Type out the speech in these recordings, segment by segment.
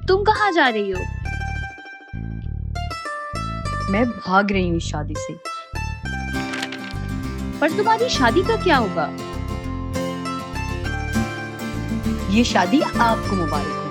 तुम कहाँ जा रही हो? मैं भाग रही हूँ शादी से। पर तुम्हारी शादी का क्या होगा? ये शादी आपको मुबारक हो।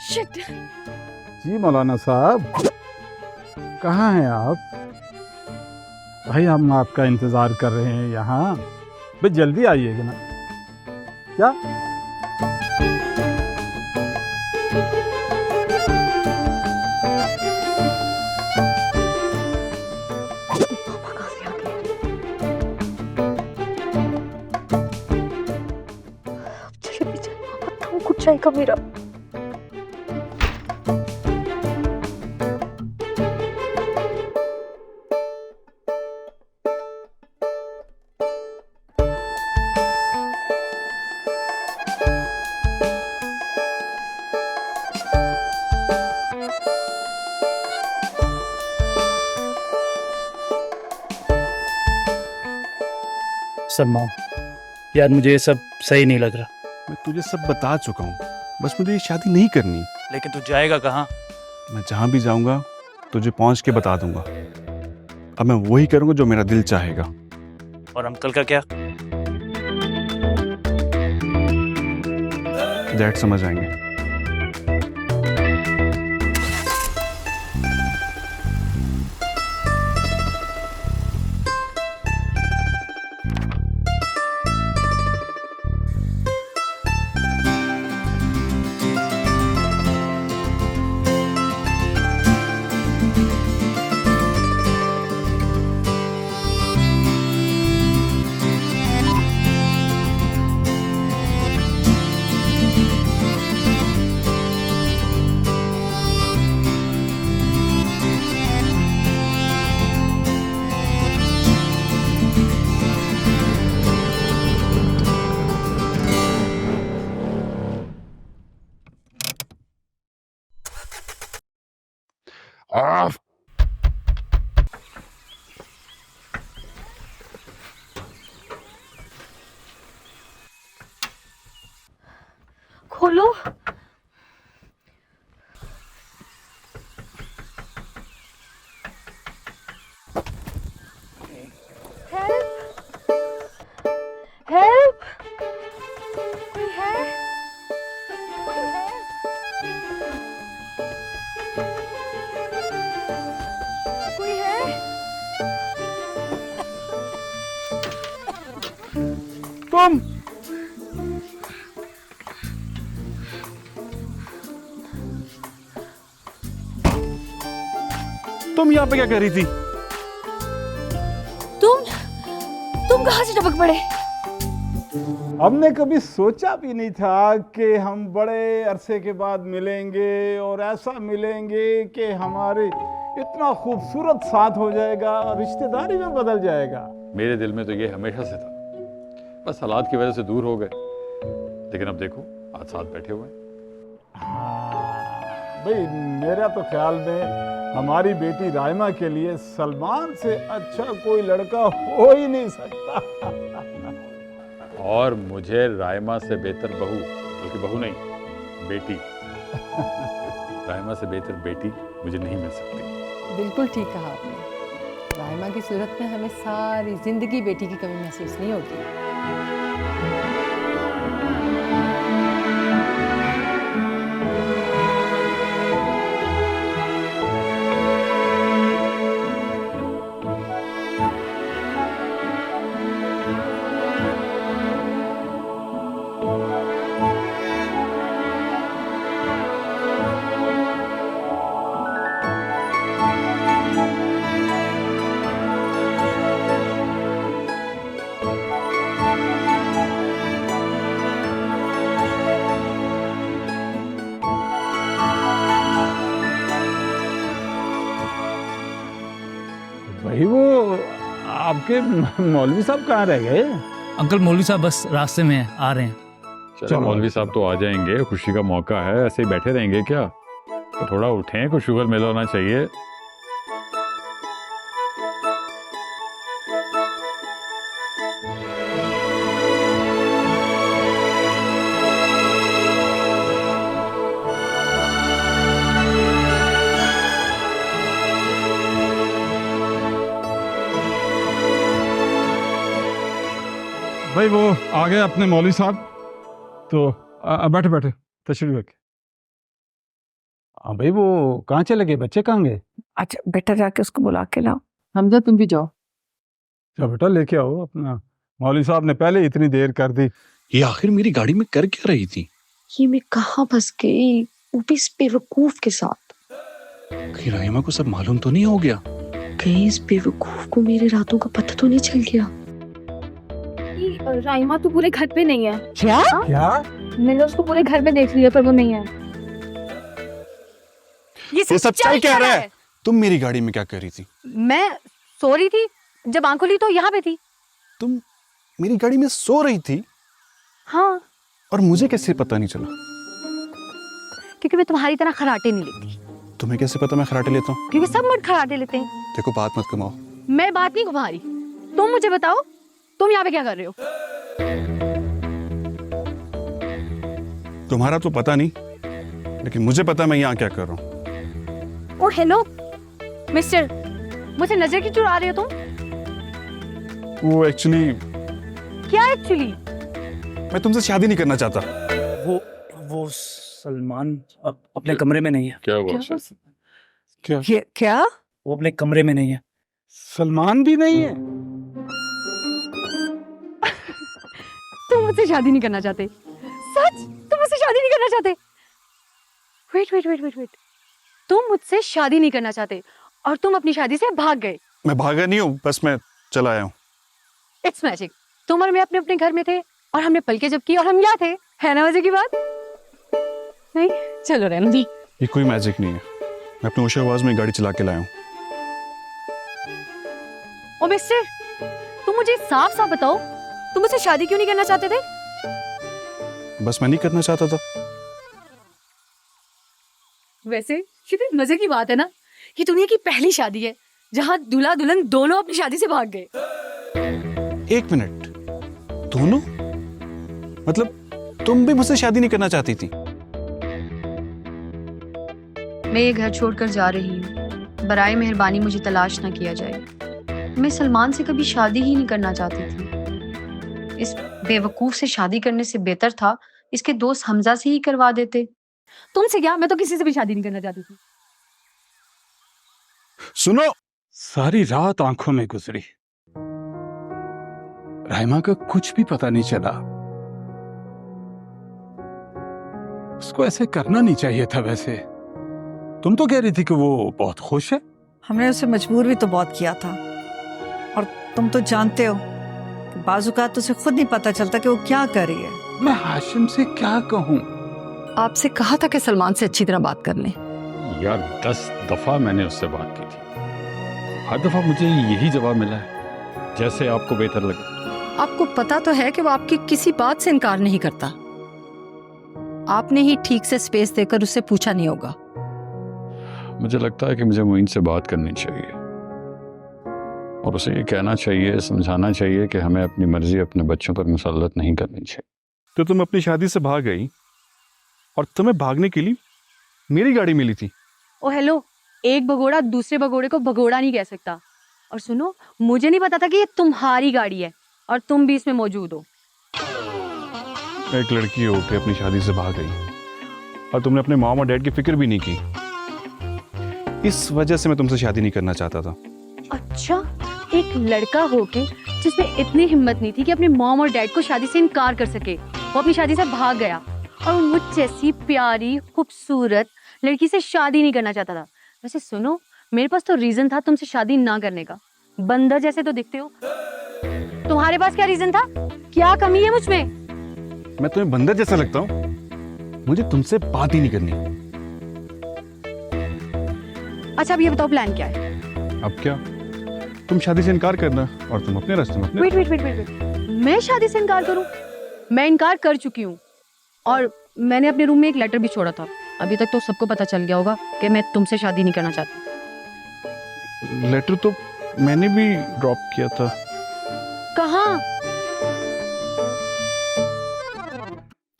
शिट। जी मौलाना साहब, कहाँ हैं आप? भाई हम आपका इंतज़ार कर रहे हैं यहाँ। भाई जल्दी आइएगा ना। क्या? पापा कहाँ से आ गए? चले भी जाए, पापा तंग कुछ जाएगा मेरा। सलमान, यार मुझे ये सब सही नहीं लग रहा। मैं तुझे सब बता चुका हूँ, बस मुझे ये शादी नहीं करनी। लेकिन तू जाएगा कहाँ? मैं जहाँ भी जाऊँगा तुझे पहुँच के बता दूंगा। अब मैं वही करूँगा जो मेरा दिल चाहेगा। और अंकल का क्या? डैड समझ आएंगे। खोलो। हेल्प! कोई है? कोई है? कोई है? तुम यहाँ पे क्या कर रही थी? तुम कहाँ से टपक पड़े? हमने कभी सोचा भी नहीं था कि हम बड़े अरसे के बाद मिलेंगे और ऐसा मिलेंगे कि हमारे इतना खूबसूरत साथ हो जाएगा, रिश्तेदारी में बदल जाएगा। मेरे दिल में तो ये हमेशा से था, बस हालात की वजह से दूर हो गए। लेकिन अब देखो आज साथ बैठे हुए हैं। हाँ भाई, मेरा तो ख्याल में हमारी बेटी राइमा के लिए सलमान से अच्छा कोई लड़का हो ही नहीं सकता। और मुझे राइमा से बेहतर बहू, बल्कि बहू नहीं, बेटी राइमा से बेहतर बेटी मुझे नहीं मिल सकती। बिल्कुल ठीक कहा आपने। राइमा की सूरत में हमें सारी जिंदगी बेटी की कमी महसूस नहीं होगी। भाई वो आपके मौलवी साहब कहाँ रह गए? अंकल मौलवी साहब बस रास्ते में हैं, आ रहे हैं। चलो मौलवी साहब तो आ जाएंगे, खुशी का मौका है, ऐसे ही बैठे रहेंगे क्या? तो थोड़ा उठें, कुछ शुगर मिल होना चाहिए। भाई वो आ गए अपने मौलवी साहब, तो बैठे बैठे तशरीफ रखे। हाँ भाई वो कहाँ चले गए, बच्चे कहाँ गए? अच्छा बेटा जाके उसको बुला के लाओ। हमजा तुम भी जाओ। चलो बेटा लेके आओ अपना, मौलवी साहब ने पहले इतनी देर कर दी। ये आखिर मेरी गाड़ी में कर क्या रही थी? ये मैं कहाँ फंस गई, वो भी इस बेवकूफ के साथ। कहीं राइमा को सब मालूम तो नहीं हो गया? कहीं इस बेवकूफ को मेरे रातों का पता तो नहीं चल गया? राइमा तो पूरे घर पे नहीं है। क्या? क्या? मैंने उसको पूरे घर में देख लिया पर वो नहीं है। ये सब चल क्या रहा है? तुम मेरी गाड़ी में क्या कर रही थी? मैं सो रही थी, जब आंख खुली तो यहाँ पे थी। तुम मेरी गाड़ी में सो रही थी? हाँ, और मुझे कैसे पता नहीं चला? क्योंकि मैं तुम्हारी तरह खराटे नहीं लेती। तुम्हें कैसे पता मैं खराटे लेता हूँ? क्योंकि सब मर्द खराटे लेते हैं। देखो बात मत कमाओ। मैं बात नहीं घुमा रही, तुम मुझे बताओ तुम यहाँ पे क्या कर रहे हो? तुम्हारा तो पता नहीं, लेकिन मुझे पता मैं यहाँ क्या कर रहा हूँ। ओ हेलो मिस्टर, मुझे नजर क्यों चुरा रहे हो तुम? वो एक्चुअली क्या एक्चुअली? मैं तुमसे शादी नहीं करना चाहता। वो सलमान अपने कमरे में नहीं है। क्या हुआ? क्या? वो अपने कमरे में नहीं है। सलमान भी नहीं है? तुम मुझसे शादी नहीं करना चाहते? सच? तुम मुझसे शादी नहीं करना चाहते? वेट, तुम मुझसे शादी नहीं करना चाहते और तुम अपनी शादी से भाग गए? मैं भागा नहीं हूँ, बस मैं चला आया हूँ। It's magic. तुम और मैं अपने अपने घर में थे और हमने पलके जब की और हम यहाँ थे, है ना मजे की बात? नहीं, चलो रहने दी। ये कोई मैजिक नहीं है, मैं अपने होशो-हवास में गाड़ी चला के लाया हूँ। ओ मिस्टर, तुम मुझे साफ साफ बताओ, तुम मुझसे शादी क्यों नहीं करना चाहते थे? बस मैं नहीं करना चाहता था। वैसे कितनी मजे की बात है ना कि दुनिया की पहली शादी है जहाँ दूल्हा दुल्हन दोनों अपनी शादी से भाग गए। 1 मिनट, दोनों? मतलब तुम भी मुझसे शादी नहीं करना चाहती थी? मैं ये घर छोड़कर जा रही हूँ। बराए मेहरबानी मुझे तलाश ना किया जाए। मैं सलमान से कभी शादी ही नहीं करना चाहती थी। इस बेवकूफ से शादी करने से बेहतर था इसके दोस्त हमजा से ही करवा देते। तुमसे क्या, मैं तो किसी से भी शादी नहीं करना चाहती थी। सुनो, सारी रात आंखों में गुजरी, राइमा का कुछ भी पता नहीं चला। उसको ऐसे करना नहीं चाहिए था। वैसे तुम तो कह रही थी कि वो बहुत खुश है। हमने उसे मजबूर भी तो बहुत किया था, और तुम तो जानते हो कि बाजुकात उसे खुद नहीं पता चलता कि वो क्या कर रही है। मैं हाशिम से क्या कहूँ? आपसे कहा था कि सलमान से अच्छी तरह बात कर लें। यार 10 दफा मैंने उससे बात की थी, हर दफा मुझे यही जवाब मिला है, जैसे आपको बेहतर लगे। आपको पता तो है कि वो आपकी किसी बात से इनकार नहीं करता। आपने ही ठीक से स्पेस देकर उससे पूछा नहीं होगा। मुझे लगता है कि मुझे मोइन से बात करनी चाहिए और उसे ये कहना चाहिए, समझाना चाहिए कि हमें अपनी मर्जी अपने बच्चों पर मुसल्लत नहीं करनी चाहिए। तो तुम अपनी शादी से भाग गई और तुम्हें भागने के लिए मेरी गाड़ी मिली थी। ओ हेलो, एक भगोड़ा दूसरे भगोड़े को भगोड़ा नहीं कह सकता। और सुनो, मुझे नहीं पता था कि ये तुम्हारी गाड़ी है और तुम भी इसमें मौजूद हो। एक लड़की हो के अपनी शादी से भाग गई और तुमने अपने मॉम और डैड की फिक्र भी नहीं की। इस वजह से मैं तुमसे शादी नहीं करना चाहता था। अच्छा, एक लड़का होके जिसमें इतनी हिम्मत नहीं थी कि अपने मॉम और डैड को शादी से इनकार कर सके, वो अपनी शादी से भाग गया और मुझ जैसी प्यारी खूबसूरत लड़की से शादी नहीं करना चाहता था। वैसे सुनो, मेरे पास तो रीजन था तुमसे शादी ना करने का। बंदर जैसे तो दिखते हो, तुम्हारे पास क्या रीजन था? क्या कमी है मुझ में? मैं तुम्हें बंदर जैसा लगता हूँ? मुझे तुमसे बात ही नहीं करनी। अच्छा अब ये बताओ प्लान क्या है? अब क्या? तुम शादी से इनकार करना और तुम अपने रास्ते में अपने। Wait wait wait wait wait, मैं शादी से इनकार करूं? मैं इनकार कर चुकी हूँ और मैंने अपने रूम में एक लेटर भी छोड़ा था। अभी तक तो सबको पता चल गया होगा कि मैं तुमसे शादी नहीं करना चाहती। लेटर तो मैंने भी ड्रॉप किया था। कहाँ?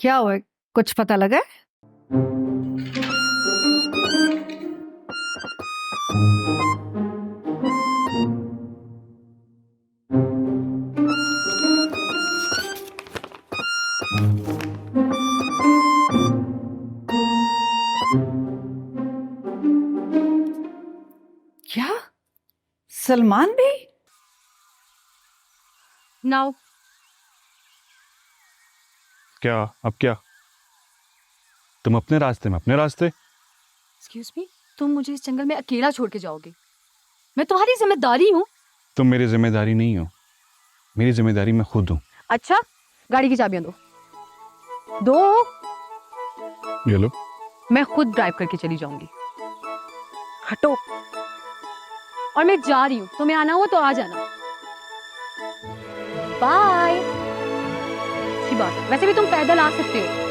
क्या हुआ, कुछ पता लगा? क्या सलमान भी? नाउ क्या अब क्या? तुम अपने रास्ते में अपने रास्ते। एक्सक्यूज मी, तुम मुझे इस जंगल में अकेला छोड़ के जाओगे? मैं तुम्हारी जिम्मेदारी हूँ। तुम मेरी जिम्मेदारी नहीं हो, मेरी जिम्मेदारी मैं खुद हूँ। अच्छा, गाड़ी की चाबियां दो। दो। ये लो। मैं खुद ड्राइव करके चली जाऊंगी। हटो। और मैं जा रही हूँ, तुम्हें आना हो तो आ जाना। बाय। अच्छी बात है, वैसे भी तुम पैदल आ सकते हो।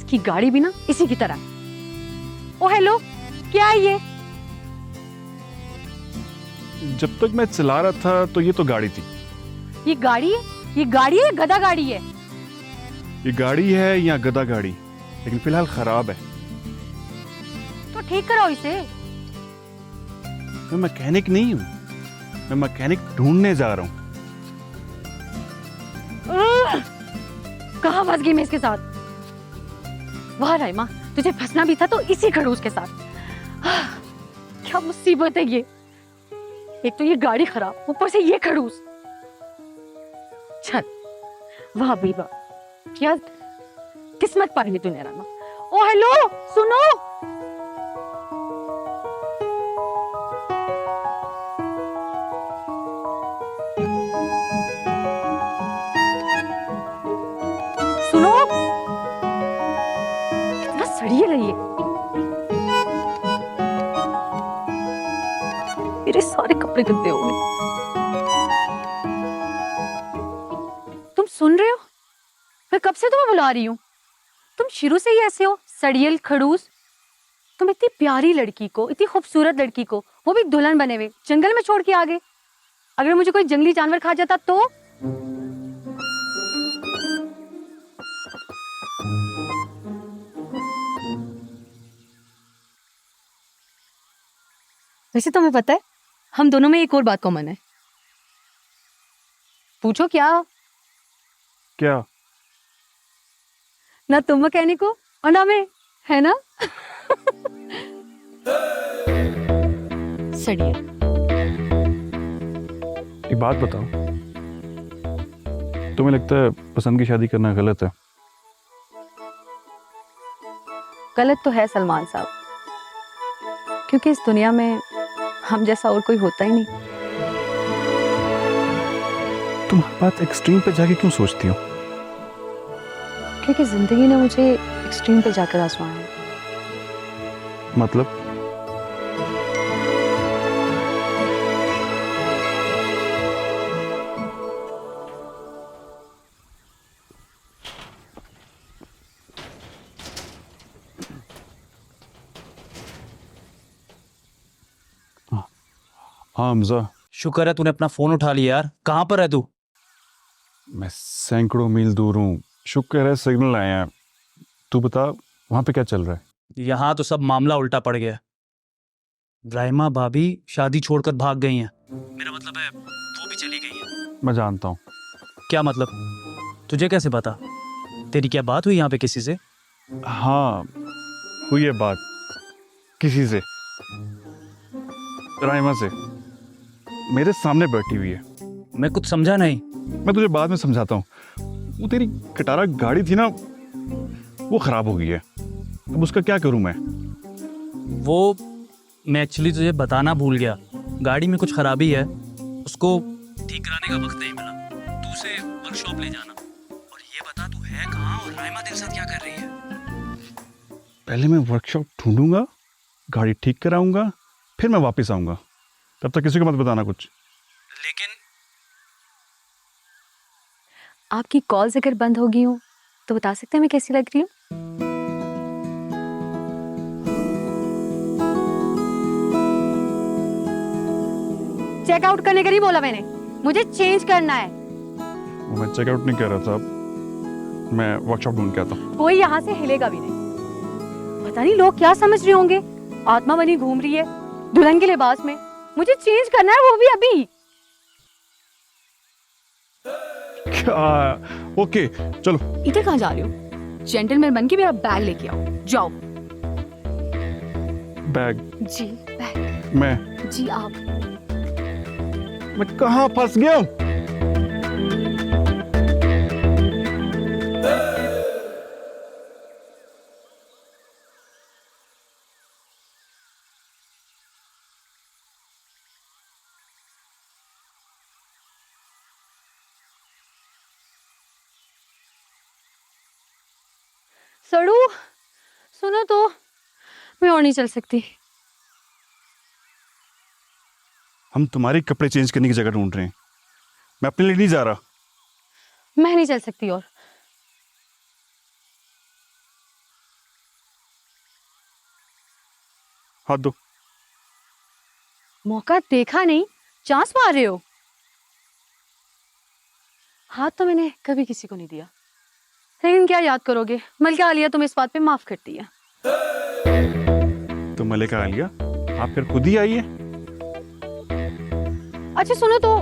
की गाड़ी भी ना इसी की तरह। ओ हेलो, क्या है ये? जब तक मैं चला रहा था तो ये तो गाड़ी थी। ये गाड़ी है? ये गाड़ी है, गधा गाड़ी है? ये गाड़ी है या गधा गाड़ी, लेकिन फिलहाल खराब है। तो ठीक कराओ इसे। मैं मैकेनिक नहीं हूँ, मैं मैकेनिक ढूंढने जा रहा हूँ। कहाँ फंस गई मैं इसके साथ? वाह राइमा, तुझे फंसना भी था तो इसी खड़ूस के साथ। क्या मुसीबत है ये। एक तो ये गाड़ी खराब, ऊपर से ये खड़ूस। चल, वाह बेबा, क्या किस्मत पाई तूने रामा। ओ हेलो, सुनो। सुनो, कितना सड़िए रही है। मेरे सारे कपड़े गंदे हो गए। तुम सुन रहे हो? मैं कब से तुम्हें बुला रही हूँ। तुम शुरू से ही ऐसे हो, सड़ियल खड़ूस। तुम इतनी प्यारी लड़की को, इतनी खूबसूरत लड़की को, वो भी दुल्हन बने हुए, जंगल में छोड़ के आ गए। अगर मुझे कोई जंगली जानवर खा जाता तो? वैसे तुम्हें पता है, हम दोनों में एक और बात कॉमन है। पूछो क्या? क्या? ना तुम मैकेनिक हो और ना मैं, है ना? सड़िए। एक बात बताओ, तुम्हें लगता है पसंद की शादी करना गलत है? गलत तो है सलमान साहब, क्योंकि इस दुनिया में हम जैसा और कोई होता ही नहीं। तुम हर बात एक्सट्रीम पे जाके क्यों सोचती हो? क्योंकि जिंदगी ने मुझे एक्सट्रीम पे जाकर आजमाया है। मतलब? हाँ हमजा। शुक्र है तूने अपना फोन उठा लिया यार। कहाँ पर है तू? मैं सैकड़ों मील दूर हूँ। शुक्र है सिग्नल आया है। तू बता वहां पे क्या चल रहा है? यहाँ तो सब मामला उल्टा पड़ गया। राइमा भाभी शादी छोड़कर भाग गई हैं। मेरा मतलब है वो भी चली गई हैं। मैं जानता हूँ। क्या मतलब? तुझे कैसे पता? तेरी क्या बात हुई यहाँ पे किसी से? हाँ हुई है बात किसी से, राइमा से। मेरे सामने बैठी हुई है। मैं कुछ समझा नहीं। मैं तुझे बाद में समझाता हूँ। वो तेरी कटारा गाड़ी थी ना, वो खराब हो गई है। अब उसका क्या करूँ मैं? वो मैं एक्चुअली तुझे बताना भूल गया। गाड़ी में कुछ खराबी है, उसको ठीक कराने का वक्त नहीं मिला। तू उसे वर्कशॉप ले जाना। और ये बता तू है कहाँ और राइमा तेरे साथ क्या कर रही है? पहले मैं वर्कशॉप ढूंढूंगा, गाड़ी ठीक कराऊंगा, फिर मैं वापस आऊंगा। तब तक किसी को मत बताना कुछ। लेकिन आपकी कॉल्स अगर बंद हो गई हो तो बता सकते हैं मैं कैसी लग रही हूँ? चेकआउट करने का नहीं बोला मैंने, मुझे चेंज करना है। वो मैं चेकआउट नहीं कर रहा था, मैं वर्कशॉप ढूंढ के आता हूँ। कोई यहाँ से हिलेगा भी नहीं। पता नहीं लोग क्या समझ रहे होंगे, आत्मा बनी घूम रही है दुल्हन के लिबास में। मुझे चेंज करना है, वो भी अभी। क्या? ओके चलो। इधर कहाँ जा रहे हो? जेंटलमैन बन के मेरा बैग लेके आओ, जाओ। बैग? जी बैग। मैं? जी आप। मैं कहाँ फंस गया हूँ? सड़ू, सुनो तो, मैं और नहीं चल सकती। हम तुम्हारे कपड़े चेंज करने की जगह ढूंढ रहे हैं, मैं अपने लिए नहीं जा रहा। मैं नहीं चल सकती और। हाथ दो। मौका देखा नहीं, चांस मार रहे हो। हाथ तो मैंने कभी किसी को नहीं दिया, लेकिन क्या याद करोगे, मलिका आलिया तुम्हें इस बात पे माफ करती है। तो मलिका आलिया आप फिर खुद ही आइए। अच्छा सुनो तो,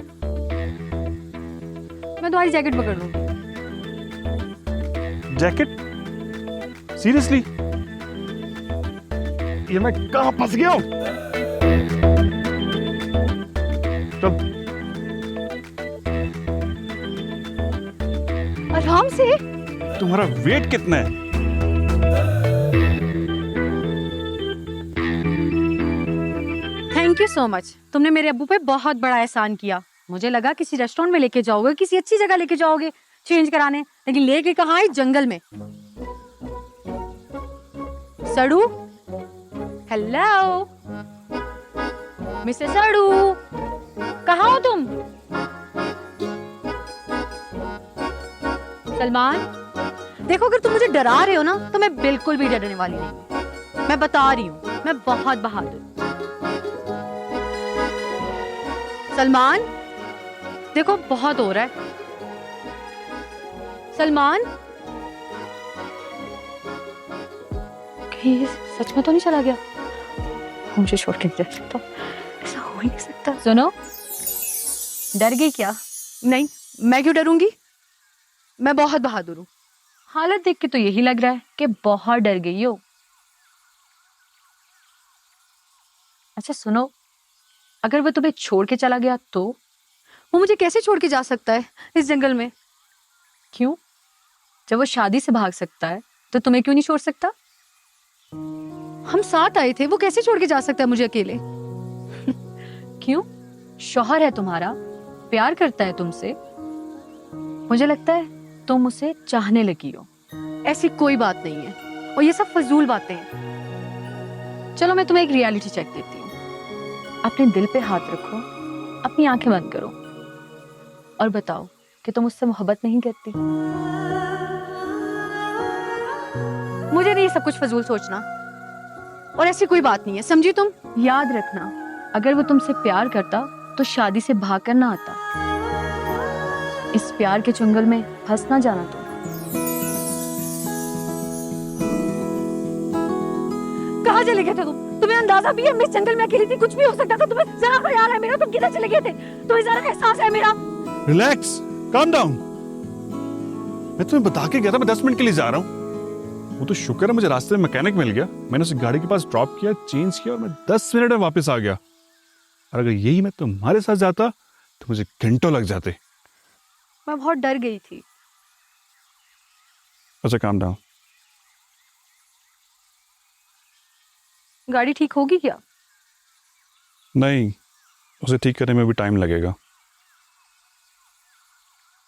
मैं तुम्हारी जैकेट पकड़ लूंगी। जैकेट? सीरियसली? ये मैं कहाँ फंस गया हूँ? चल। आराम से। तुम्हारा वेट कितना है? थैंक यू सो मच, तुमने मेरे अब्बू पे बहुत बड़ा एहसान किया। मुझे लगा किसी रेस्टोरेंट में लेके जाओगे, किसी अच्छी जगह लेके जाओगे चेंज कराने, लेकिन लेके कहाँ है? जंगल में। सड़ू, हेलो मिस्टर सड़ू, कहाँ हो तुम? सलमान, देखो अगर तुम मुझे डरा रहे हो ना, तो मैं बिल्कुल भी डरने वाली नहीं। मैं बता रही हूँ, मैं बहुत बहादुर। सलमान, देखो बहुत हो रहा है। सलमान, कहीं ये सच में तो नहीं चला गया? मुझे छोड़ के नहीं जा सकता, ऐसा हो ही नहीं सकता। सुनो, डर गई क्या? नहीं, मैं क्यों डरूंगी? मैं बहुत बहादुर हूँ। हालत देख के तो यही लग रहा है कि बहुत डर गई हो। अच्छा सुनो, अगर वो तुम्हें छोड़ के चला गया तो? वो मुझे कैसे छोड़ के जा सकता है इस जंगल में? क्यों? जब वो शादी से भाग सकता है तो तुम्हें क्यों नहीं छोड़ सकता? हम साथ आए थे, वो कैसे छोड़ के जा सकता है मुझे अकेले? क्यों? शौहर है तुम्हारा, प्यार करता है तुमसे। मुझे लगता है तुम उसे चाहने लगी हो। ऐसी कोई बात नहीं है, और ये सब फजूल बातें हैं। चलो मैं तुम्हें एक रियलिटी चेक देती हूँ। अपने दिल पे हाथ रखो, अपनी आंखें बंद करो और बताओ कि तुम उससे मोहब्बत नहीं करती। मुझे नहीं सब कुछ फजूल सोचना, और ऐसी कोई बात नहीं है, समझी तुम? याद रखना, अगर वो तुमसे प्यार करता तो शादी से भाग कर ना आता। इस प्यार के चुंगल में फंस ना जाना तुम। कहाँ चले गए थे तुम? तुम्हें अंदाजा भी है मैं इस जंगल में अकेली थी, कुछ भी हो सकता था। तुम्हें जरा ख्याल है मेरा? तुम किधर चले गए थे? तुम्हें जरा एहसास है मेरा? Relax, calm down. मैं तुम्हें बता के गया था मैं 10 मिनट के लिए जा रहा हूँ। वो तो शुक्र है मुझे रास्ते में मैकेनिक मिल गया, मैंने उसे गाड़ी के पास ड्रॉप किया, चेंज किया और मैं 10 मिनट में वापस आ गया। और अगर यही मैं तुम्हारे साथ जाता तो मुझे घंटों लग जाते। मैं बहुत डर गई थी। अच्छा काम डाउन। गाड़ी ठीक होगी क्या? नहीं, उसे ठीक करने में भी टाइम लगेगा।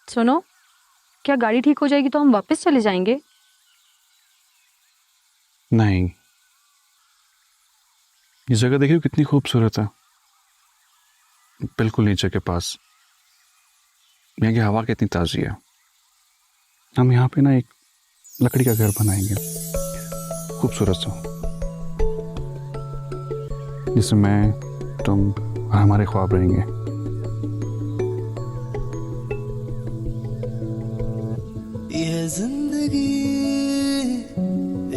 सुनो, क्या गाड़ी ठीक हो जाएगी तो हम वापस चले जाएंगे? नहीं, ये जगह देखिए कितनी खूबसूरत है, बिल्कुल नीचे के पास। यहाँ की हवा कितनी ताजी है। हम यहाँ पे ना एक लकड़ी का घर बनाएंगे, खूबसूरत सा, जिसमें मैं, तुम और हमारे ख्वाब रहेंगे। ये जिंदगी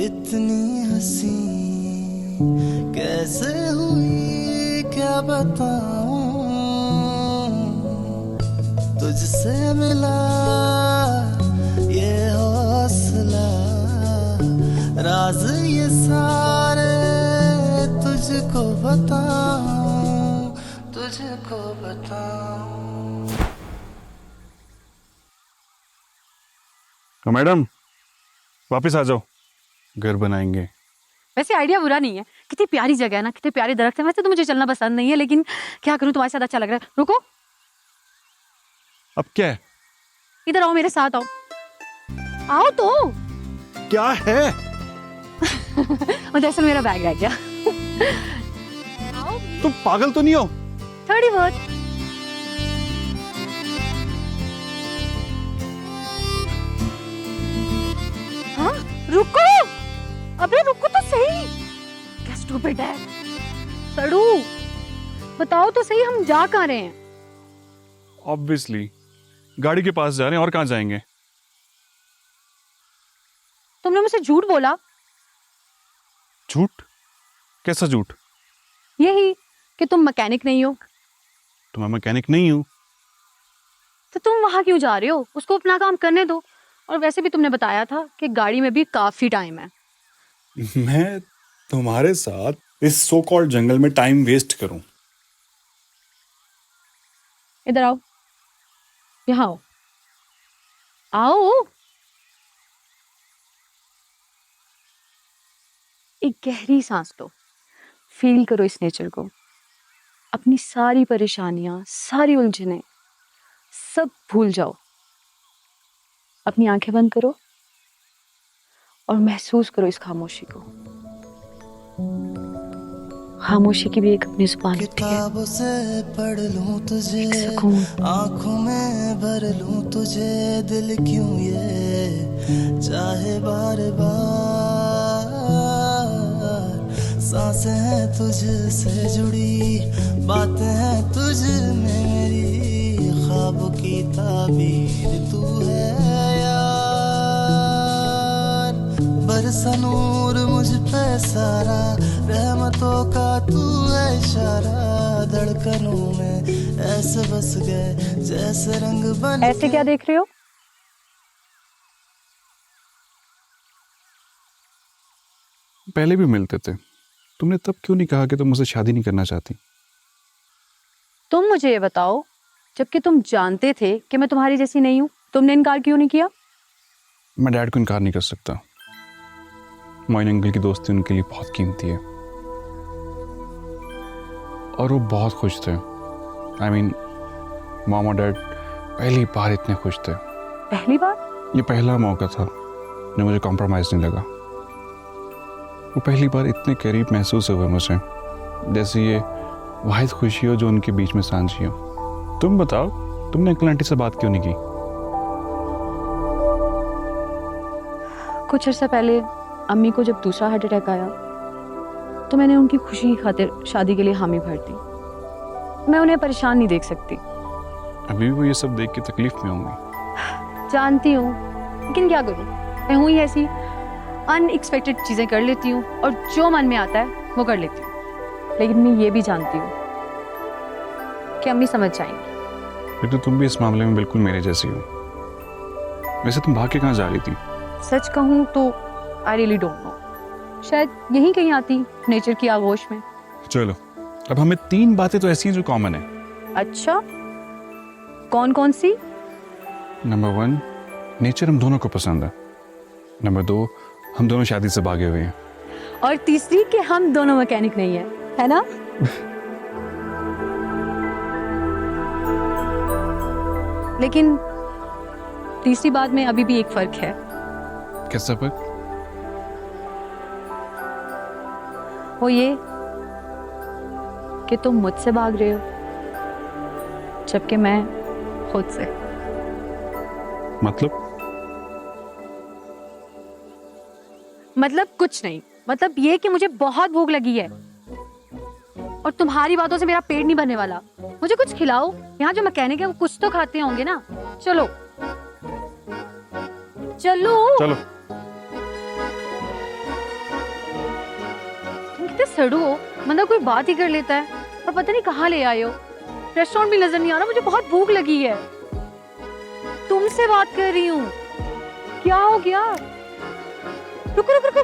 इतनी हंसी कैसे हुई क्या बताऊं, तुझसे मिला ये हौसला, राज ये सारे तुझको बताऊं, तुझको बताऊं। तो मैडम वापस आ जाओ, घर बनाएंगे। वैसे आइडिया बुरा नहीं है, कितनी प्यारी जगह है ना, कितने प्यारे दरख्त हैं। वैसे तो मुझे चलना पसंद नहीं है, लेकिन क्या करूं, तुम्हारे साथ अच्छा लग रहा है। रुको, अब क्या है? इधर आओ, मेरे साथ आओ। आओ तो। क्या है? और दरअसल मेरा बैग रह गया। आओ। तुम पागल तो नहीं हो? थोड़ी बहुत। हाँ, रुको, अबे रुको तो सही। क्या स्टूपिड है सड़ू, बताओ तो सही, हम जा कहाँ रहे हैं? ऑब्वियसली गाड़ी के पास जा रहे हैं, और कहाँ जाएंगे? तुमने मुझसे झूठ बोला। झूठ? कैसा झूठ? यही कि तुम मैकेनिक नहीं हो। तो मैं मैकेनिक नहीं हूँ। तो तुम वहां क्यों जा रहे हो? उसको अपना काम करने दो। और वैसे भी तुमने बताया था कि गाड़ी में भी काफी टाइम है। मैं तुम्हारे साथ इस सो कॉल्ड जंगल में टाइम वेस्ट करूं? इधर आओ, यहाँ आओ। आओ, एक गहरी सांस लो, फील करो इस नेचर को। अपनी सारी परेशानियां, सारी उलझनें सब भूल जाओ। अपनी आंखें बंद करो और महसूस करो इस खामोशी को। खामोशी की भी एक अपनी जुबान होती है। किताबों से पढ़ लूं तुझे, एक सुकून। आंखों में भर लूं तुझे, दिल क्यों ये चाहे बार बार। सांसें हैं तुझसे जुड़ी, बातें हैं तुझ में मेरी, ख्वाब की ताबीर तू है यार। बरसा नूर मुझ पे सारा, रहमतों का तू है इशारा। धड़कनों में ऐसे बस गए जैसे रंग बन। ऐसे क्या देख रहे हो? पहले भी मिलते थे, तुमने तब क्यों नहीं कहा कि तुम मुझसे शादी नहीं करना चाहती? तुम मुझे ये बताओ, जबकि तुम जानते थे कि मैं तुम्हारी जैसी नहीं हूं, तुमने इनकार क्यों नहीं किया? मैं डैड को इनकार नहीं कर सकता। मोइन अंकल की दोस्ती उनके लिए बहुत कीमती है, और वो बहुत खुश थे। आई मीन मॉम और डैड पहली बार इतने खुश थे। पहली बार? ये पहला मौका था जो मुझे कॉम्प्रोमाइज नहीं लगा। वो पहली बार इतने करीब महसूस हुए मुझे, जैसे ये वाहिद खुशी हो जो उनके बीच में सांझी हो। तुम बताओ, तुमने अंकल आंटी से बात क्यों नहीं की? कुछ अर्सा पहले अम्मी को जब दूसरा हार्ट अटैक आया तो मैंने उनकी खुशी की खातिर शादी के लिए हामी भर दी। मैं उन्हें परेशान नहीं देख सकती। अभी भी वो ये सब देख के तकलीफ में होंगी। जानती हूँ, लेकिन क्या करूँ, मैं हूँ ही ऐसी। अनएक्सपेक्टेड चीज़ें कर लेती हूँ और जो मन में आता है वो कर लेती हूँ। लेकिन मैं ये भी जानती हूँ कि अम्मी समझ जाएंगी। फिर तो तुम भी इस मामले में बिल्कुल मेरे जैसी हो। वैसे तुम भाग के कहाँ जा रही थी? सच कहूँ तो आई रियली डोंट नो, शायद यहीं कहीं आती नेचर की आगोश में। चलो अब हमें 3 बातें तो ऐसी हैं जो कॉमन है। अच्छा, कौन कौन सी? नंबर 1, नेचर हम दोनों को पसंद है। नंबर 2, हम दोनों शादी से भागे हुए हैं। और तीसरी कि हम दोनों मैकेनिक नहीं है ना? लेकिन तीसरी बात में अभी भी एक फर्क है। कैसा फर्क? वो ये कि तुम मुझसे भाग रहे हो जबकि मैं खुद से। मतलब कुछ नहीं, मतलब ये कि मुझे बहुत भूख लगी है और तुम्हारी बातों से मेरा पेट नहीं भरने वाला। मुझे कुछ खिलाओ। यहाँ जो मैकेनिक है वो कुछ तो खाते होंगे ना। चलो चलो चलो। तुम कितने सड़ू हो, मतलब कोई बात ही कर लेता है और पता नहीं कहाँ ले आए हो। रेस्टोरेंट भी नजर नहीं आ रहा, मुझे बहुत भूख लगी है। तुमसे बात कर रही हूँ। क्या हो गया? रुको रुको रुको,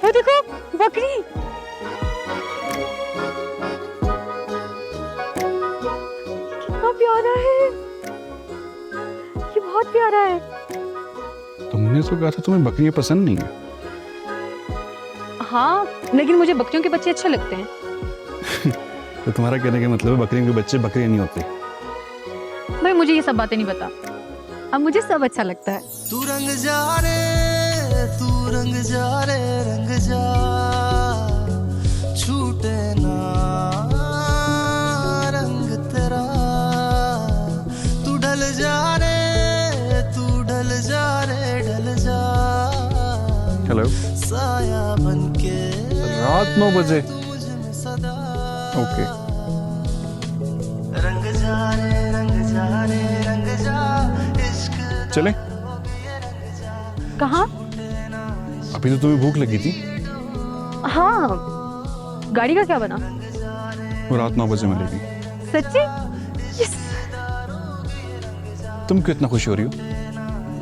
वो देखो बकरी। कितना प्यारा है, ये बहुत प्यारा है। तुमने तो कहा था तुम्हें बकरियां पसंद नहीं है। हाँ, लेकिन मुझे बकरियों के बच्चे अच्छे लगते हैं। तो तुम्हारा कहने का मतलब है बकरियों के बच्चे बकरियां नहीं होते। भाई मुझे ये सब बातें नहीं पता, अब मुझे सब अच्छा लगता है। तू रंग जा रे, तू रंग जा रे, रंग जा, छूटे ना रंग तेरा। तू ढल जा रे, तू ढल जा रे, ढल जा। हेलो, साया बनके रात 9 बजे। मुझ में सदा। ओके। रंग जा रे, रंग जा रे, रंग जा, इश्क चले? कहाँ? अभी तो तुम्हें भूख लगी थी। हाँ, गाड़ी का क्या बना? वो रात 9 बजे मिलेगी। सच्ची? यस। तुम क्यों इतना खुश हो रही हो?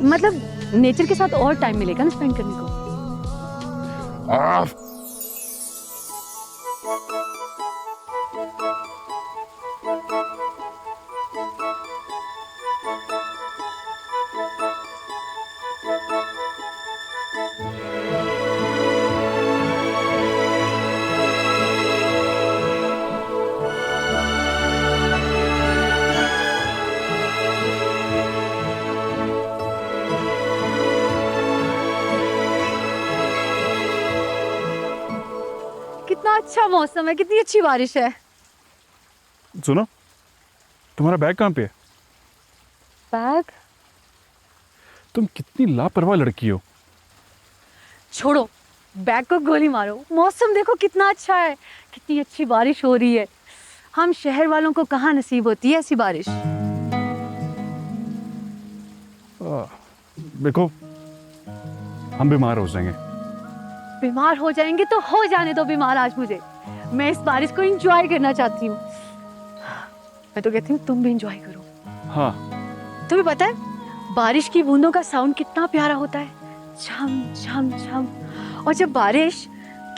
मतलब नेचर के साथ और टाइम मिलेगा ना स्पेंड करने को। कितना अच्छा मौसम है, कितनी अच्छी बारिश है। सुनो, तुम्हारा बैग कहाँ पे है? बैग? तुम कितनी लापरवाह लड़की हो। छोड़ो, बैग को गोली मारो। मौसम देखो कितना अच्छा है, कितनी अच्छी बारिश हो रही है। हम शहर वालों को कहाँ नसीब होती है ऐसी बारिश। देखो, हम बीमार हो जाएंगे। बीमार हो जाएंगे तो हो जाने दो बीमार आज मुझे। मैं इस बारिश को एंजॉय करना चाहती हूँ। मैं तो कहती हूँ तुम भी एंजॉय करो। हाँ। तुम्हें पता है बारिश की बूंदों का साउंड कितना प्यारा होता है, छम छम छम। और जब बारिश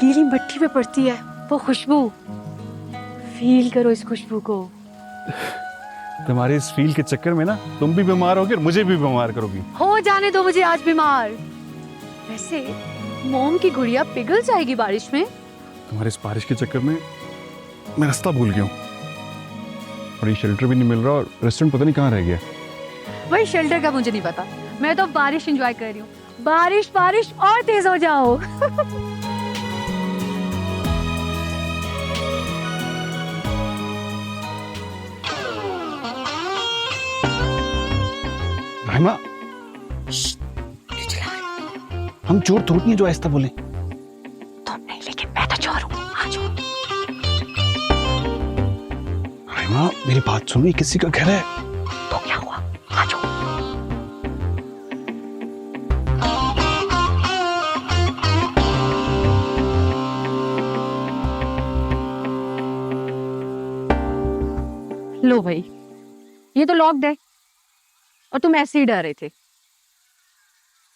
गीली मिट्टी पे पड़ती है, वो खुशबू, फील करो इस खुशबू को। तुम्हारे इस फील के चक्कर में ना तुम भी बीमार होगी और मुझे भी बीमार करोगी। हो जाने दो मुझे आज बीमार। वैसे मोम की गुड़िया पिघल जाएगी बारिश में। तुम्हारे इस बारिश के चक्कर में मैं रास्ता भूल गया हूँ और ये शेल्टर भी नहीं मिल रहा और रेस्टोरेंट पता नहीं कहाँ रह गया। वही शेल्टर का मुझे नहीं पता, मैं तो बारिश एंजॉय कर रही हूँ। बारिश बारिश और तेज हो जाओ। राहिमा, हम चोर थोड़ी हैं जो ऐसा बोले। तुम नहीं, लेकिन मैं तो चोर हूँ। आ जाओ। राहिमा, मेरी बात सुनो, ये किसी का घर है। तो क्या हुआ? आ जाओ। लो भाई, ये तो लॉक्ड है और तुम ऐसे ही डर रहे थे।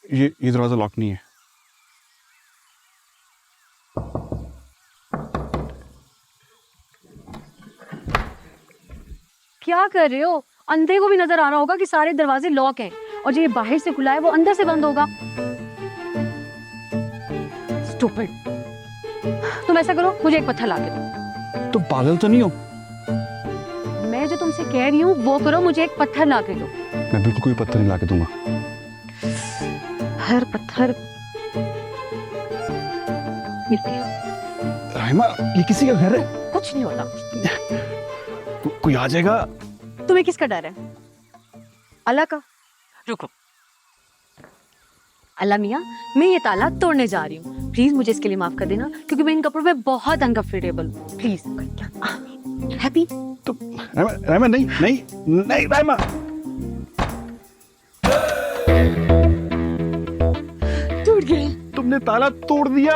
ये दरवाजा लॉक नहीं है। क्या कर रहे हो? अंधे को भी नजर आ रहा होगा कि सारे दरवाजे लॉक हैं और जो ये बाहर से खुला है वो अंदर से बंद होगा। स्टूपिड। तुम ऐसा करो, मुझे एक पत्थर ला के दो। तुम पागल तो नहीं हो? मैं जो तुमसे कह रही हूँ वो करो, मुझे एक पत्थर ला के दो। मैं बिल्कुल कोई पत्थर नहीं ला के दूंगा। हर पत्थर राइमा, ये किसी का घर है? कुछ नहीं होता। कोई आ जाएगा। तुम्हें किसका डर है? अल्लाह का। रुको, अल्लाह मियाँ, मैं ये ताला तोड़ने जा रही हूँ, प्लीज मुझे इसके लिए माफ कर देना, क्योंकि मैं इन कपड़ों में बहुत अनकंफर्टेबल हूँ। प्लीज। हैप्पी? तो राइमा नहीं नहीं नहीं राइमा। टूट गया। तुमने ताला तोड़ दिया।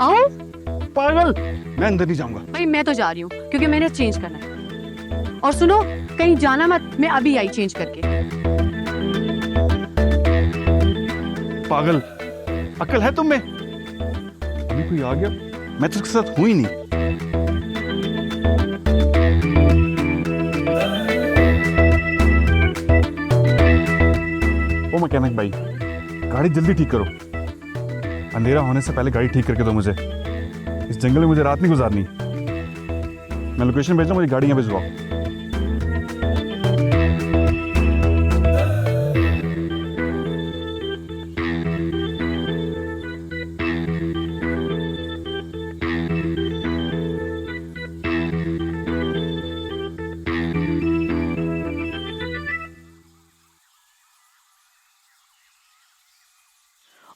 आओ। पागल, मैं अंदर नहीं जाऊंगा। भाई मैं तो जा रही हूँ क्योंकि मैंने चेंज करना है। और सुनो, कहीं जाना मत, मैं अभी आई चेंज करके। पागल, अक्ल है तुम में? अभी कोई आ गया, मैं तो उसके साथ हूं ही नहीं। ओ मैकेनिक भाई, गाड़ी जल्दी ठीक करो। अंधेरा होने से पहले गाड़ी ठीक करके दो मुझे। इस जंगल में मुझे रात नहीं गुजारनी। मैं लोकेशन भेज रहा हूं, मुझे गाड़ी यहाँ भिजवाओ।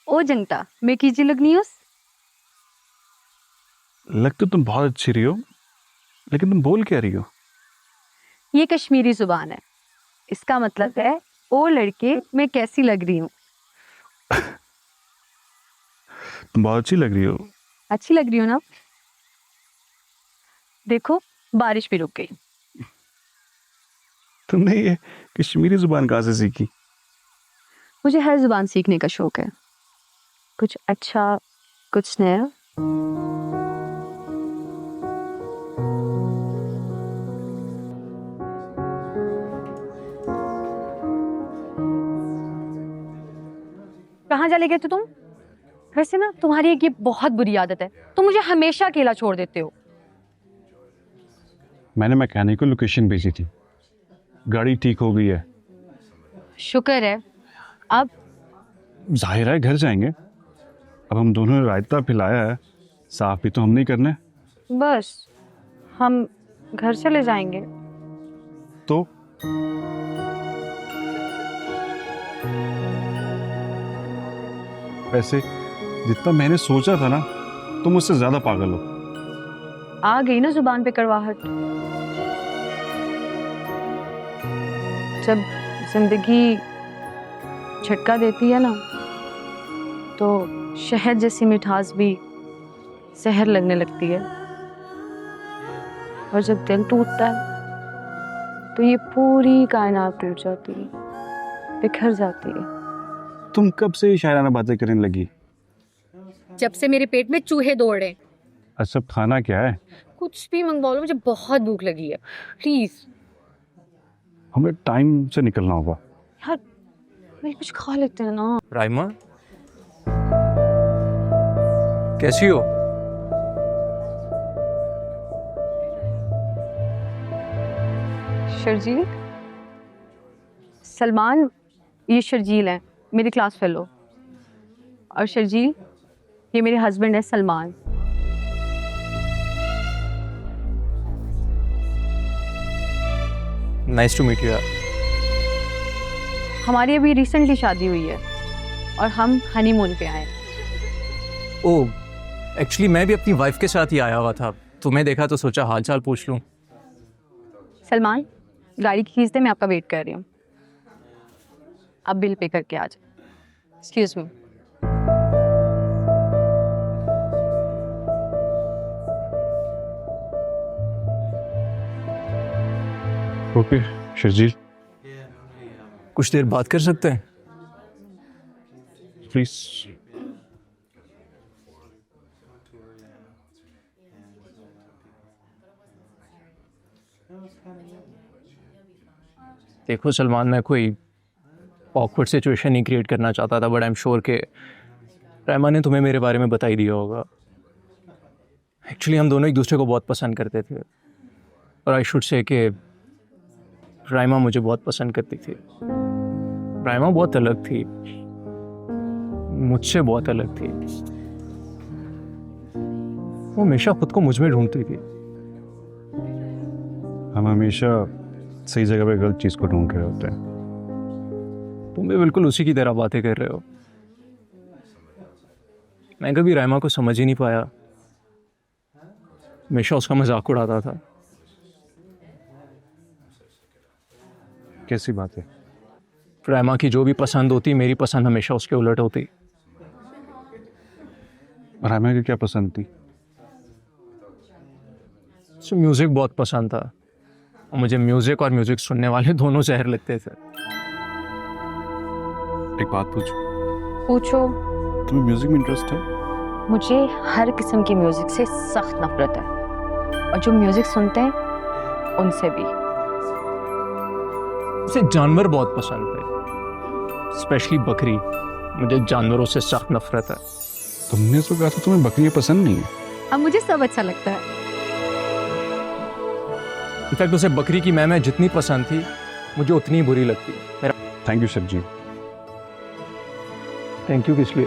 ओ जंगता, मैं कीजिए लगनी हूँ। लग तो तुम बहुत अच्छी रही हो, लेकिन तुम बोल क्या रही हो? ये कश्मीरी जुबान है, इसका मतलब है ओ लड़के मैं कैसी लग रही हूँ। तुम बहुत अच्छी लग रही हो। अच्छी लग रही हो ना? देखो, बारिश भी रुक गई। तुमने ये कश्मीरी जुबान कहाँ से सीखी? मुझे हर जुबान सीखने का शौक है, कुछ अच्छा, कुछ नया। कहाँ चले गए थे तुम? वैसे ना तुम्हारी एक ये बहुत बुरी आदत है, तुम मुझे हमेशा अकेला छोड़ देते हो। मैंने मैकेनिक को लोकेशन भेजी थी, गाड़ी ठीक हो गई है। शुक्र है। अब जाहिर है घर जाएंगे। अब हम दोनों ने रायता पिलाया है, साफ भी तो हम नहीं करने। बस हम घर चले जाएंगे। तो वैसे जितना मैंने सोचा था ना, तुम मुझसे ज्यादा पागल हो। आ गई ना जुबान पे कड़वाहट। जब जिंदगी झटका देती है ना, तो शहद जैसी मिठास भी जहर लगने लगती है। और जब दिल टूटता है तो ये पूरी कायनात टूट जाती है, बिखर जाती है। तुम कब से शायराना बातें करने लगी? जब से मेरे पेट में चूहे दौड़ रहे। अच्छा, खाना क्या है? कुछ भी मंगवा लो, मुझे बहुत भूख लगी है, प्लीज। हमें टाइम से निकलना होगा। यार मैं कुछ खा लेते हैं ना। राइमा, कैसी हो? शर्जील? सलमान, ये शर्जील है, मेरी क्लास फेलो। और शर्जील, ये मेरे हस्बैंड है Salman. Nice to meet you यार। हमारी अभी रिसेंटली शादी हुई है और हम हनीमून पे आए। ओह, एक्चुअली मैं भी अपनी वाइफ के साथ ही आया हुआ था, तुम्हें देखा तो सोचा हाल चाल पूछ लूँ। सलमान, गाड़ी की कीज दे, मैं आपका वेट कर रही हूँ। अब बिल पे करके आ जाए। Excuse me. ओके शर्जील, कुछ देर बात कर सकते हैं? प्लीज। देखो सलमान, मैं कोई ऑकवर्ड सिचुएशन नहीं क्रिएट करना चाहता था, बट आई एम श्योर कि रायमा ने तुम्हें मेरे बारे में बता ही दिया होगा। एक्चुअली हम दोनों एक दूसरे को बहुत पसंद करते थे, और आई शुड से कि रायमा मुझे बहुत पसंद करती थी। रायमा बहुत अलग थी, मुझसे बहुत अलग थी। वो हमेशा खुद को मुझ में ढूंढती थी। हम हमेशा सही जगह पे गलत चीज़ को ढूंढ रहे होते हैं। तुम भी बिल्कुल उसी की तरह बातें कर रहे हो। मैं कभी रायमा को समझ ही नहीं पाया, हमेशा उसका मजाक उड़ाता था। कैसी बात है? रायमा की जो भी पसंद होती, मेरी पसंद हमेशा उसके उलट होती। रायमा की क्या पसंद थी? उसे म्यूज़िक बहुत पसंद था, और मुझे म्यूज़िक और म्यूज़िक सुनने वाले दोनों जहर लगते थे। एक बात पूछूं? पूछो। तुम्हें म्यूजिक में इंटरेस्ट है? मुझे हर किस्म की म्यूजिक से सख्त नफरत है, और जो म्यूजिक सुनते हैं उनसे भी। उसे जानवर बहुत पसंद थे, स्पेशली बकरी। मुझे जानवरों से सख्त नफरत है। तुमने तो कहा था तुम्हें बकरियां पसंद नहीं है। अब मुझे सब अच्छा लगता है। इनफैक्ट उसे बकरी की मैं जितनी पसंद थी, मुझे उतनी ही बुरी लगती। मेरा thank you sir ji. Thank you किस लिए?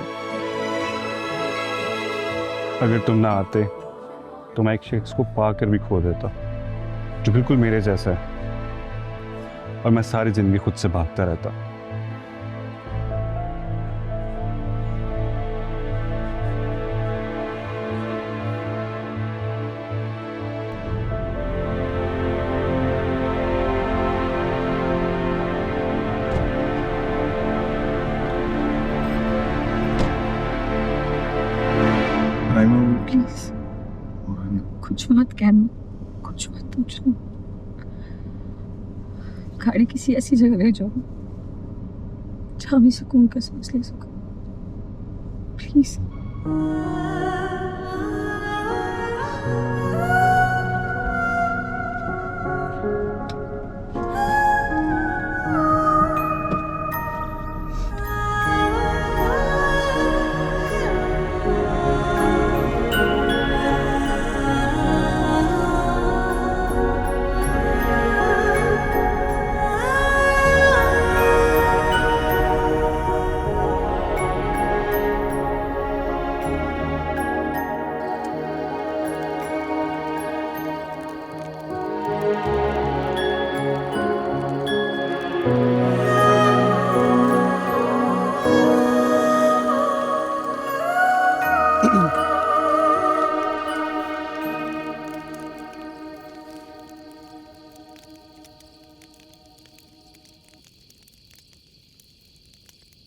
अगर तुम ना आते तो मैं एक शख्स को पाकर भी खो देता जो बिल्कुल मेरे जैसा है, और मैं सारी जिंदगी खुद से भागता रहता। प्लीज कुछ मत कहना, कुछ मत पूछना। गाड़ी किसी ऐसी जगह ले जाओ जहाँ मैं सुकून का सांस ले सकूं, प्लीज।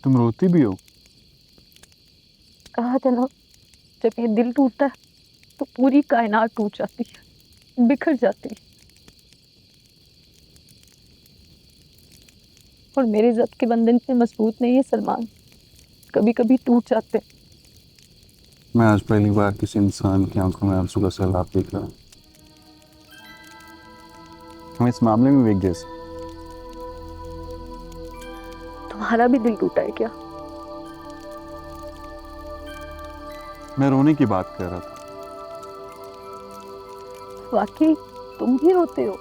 तुम रोती भी हो? कहा था ना, जब ये दिल टूटता है तो पूरी कायनात टूट जाती है, बिखर जाती है। और मेरे ज़ब्त के बंधन इतने मजबूत नहीं है सलमान, कभी कभी टूट जाते हैं। मैं आज पहली बार किसी इंसान की आंखों में आंसू का सैलाब देख रहा हूं। हम इस मामले में भी एक जैसे। तुम्हारा भी दिल टूटा है क्या? मैं रोने की बात कर रहा था। वाकई तुम भी रोते हो?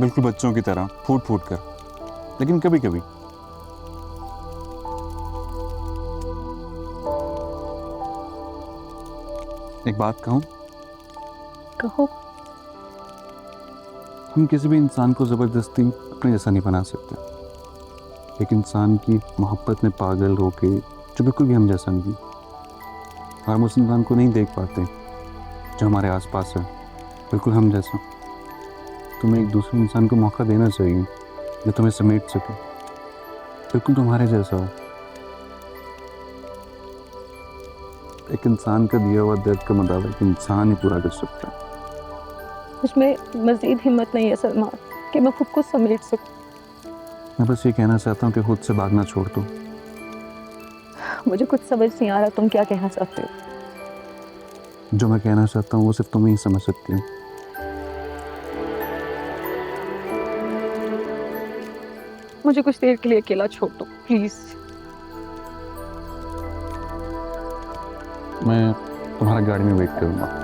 बिल्कुल बच्चों की तरह फूट फूट कर, लेकिन कभी कभी। एक बात कहूं? कहो। हम किसी भी इंसान को जबरदस्ती अपने जैसा नहीं बना सकते, लेकिन इंसान की मोहब्बत में पागल होके जो बिल्कुल भी हम जैसा नहीं, हम उस इंसान को नहीं देख पाते जो हमारे आसपास है बिल्कुल हम जैसा। तुम्हें एक दूसरे इंसान को मौका देना चाहिए जो तुम्हें समेट सके, बिल्कुल तुम्हारे जैसा हो। एक इंसान का दिया हुआ दर्द का मदावा एक इंसान ही पूरा कर सकता है। मुझमें मजीद हिम्मत नहीं है सलमान कि मैं खुद को समेट सकूं। मैं बस ये कहना चाहता हूँ कि खुद से भागना छोड़ दो। मुझे कुछ समझ नहीं आ रहा तुम क्या कहना चाहते हो। जो मैं कहना चाहता हूँ वो सिर्फ तुम ही समझ सकती हो। मुझे कुछ देर के लिए अकेला छोड़ दो प्लीज। मैं तुम्हारा गाड़ी में वेट करूंगा।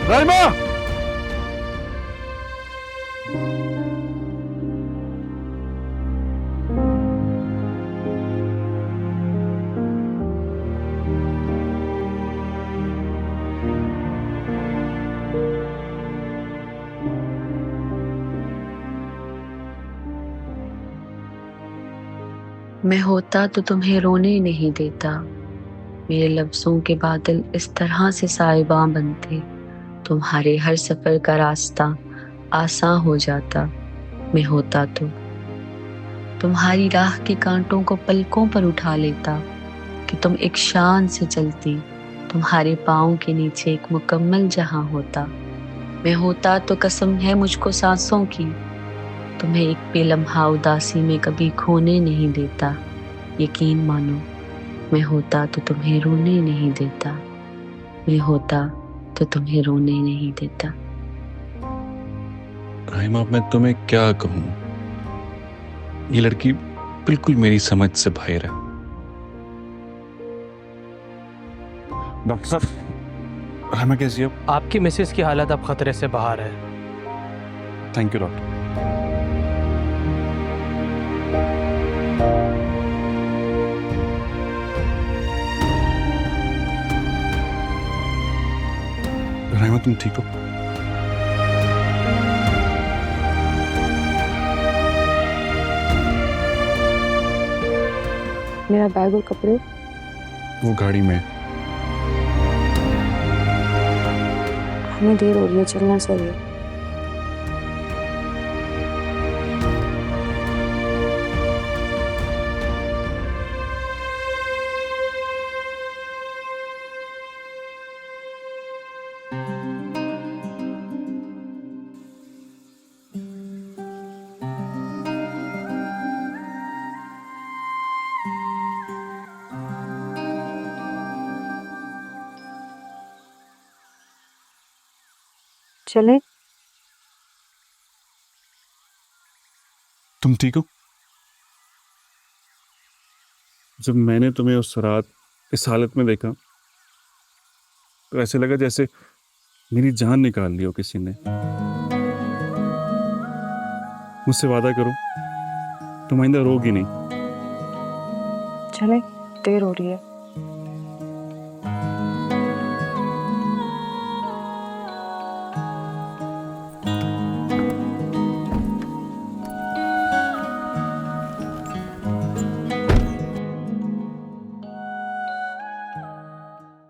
राइमा! मैं होता तो तुम्हें रोने नहीं देता, मेरे लफ्जों के बादल इस तरह से साहिबां बनते, तुम्हारे हर सफर का रास्ता आसान हो जाता। मैं होता तो तुम्हारी राह के कांटों को पलकों पर उठा लेता कि तुम एक शान से चलती, तुम्हारे पाँव के नीचे एक मुकम्मल जहां होता। मैं होता तो कसम है मुझको सांसों की, तुम्हें एक बेलम्हा उदासी में कभी खोने नहीं देता। यकीन मानो, मैं होता तो तुम्हें रोने नहीं देता, मैं होता तो तुम्हें रोने नहीं देता। राइमा, मैं तुम्हें क्या कहूं, ये लड़की बिल्कुल मेरी समझ से बाहर है। डॉक्टर साहब, राइमा कैसी है? आपकी मिसेस की हालत अब खतरे से बाहर है। Thank you doctor. राइमा, तुम ठीक हो? मेरा बैग और कपड़े? वो गाड़ी में। हमें देर हो रही है, चलना चाहिए। चले? तुम ठीक हो? जब मैंने तुम्हें उस रात इस हालत में देखा तो ऐसे लगा जैसे मेरी जान निकाल ली हो किसी ने। मुझसे वादा करो, तुम आइंदा रोगी नहीं। चले, देर हो रही है।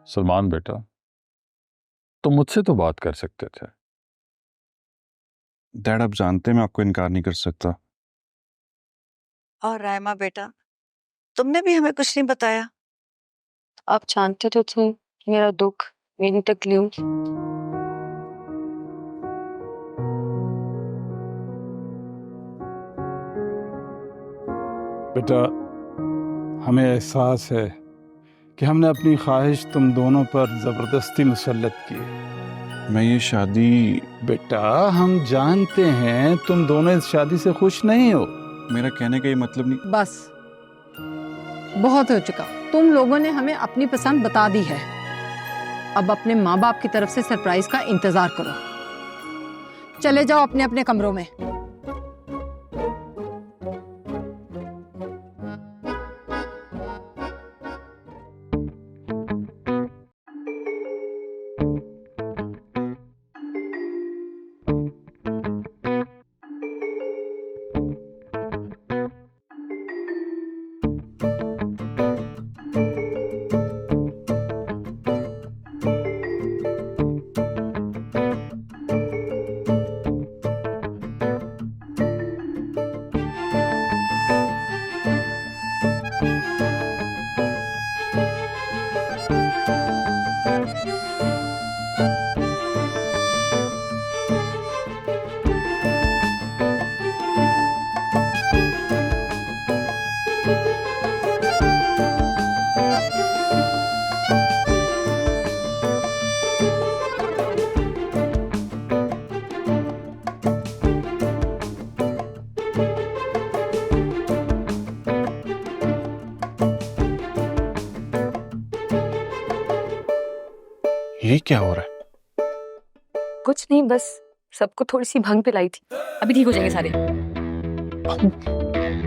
सलमान बेटा, तुम मुझसे तो बात कर सकते थे। डैड, आप जानते हैं मैं आपको इनकार नहीं कर सकता। और रायमा बेटा, तुमने भी हमें कुछ नहीं बताया। आप जानते तो थे मेरा दुख, मेरी तकलीफ। बेटा, हमें एहसास है कि हमने अपनी ख्वाहिश तुम दोनों पर ज़बरदस्ती मुसल्लत की। मैं ये शादी... बेटा, हम जानते हैं तुम दोनों इस शादी से खुश नहीं हो। मेरा कहने का ये मतलब नहीं। बस बहुत हो चुका, तुम लोगों ने हमें अपनी पसंद बता दी है। अब अपने माँ बाप की तरफ से सरप्राइज का इंतजार करो। चले जाओ अपने अपने कमरों में। ये क्या हो रहा है? कुछ नहीं, बस सबको थोड़ी सी भंग पिलाई थी। अभी ठीक हो जाएंगे सारे।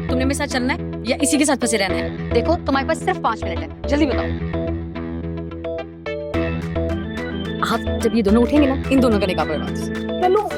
तुमने मेरे साथ चलना है या इसी के साथ फंसे रहना है? देखो तुम्हारे पास सिर्फ 5 मिनट है, जल्दी बताओ। आप जब ये दोनों उठेंगे ना, इन दोनों का निकाह पड़ेगा। चलो।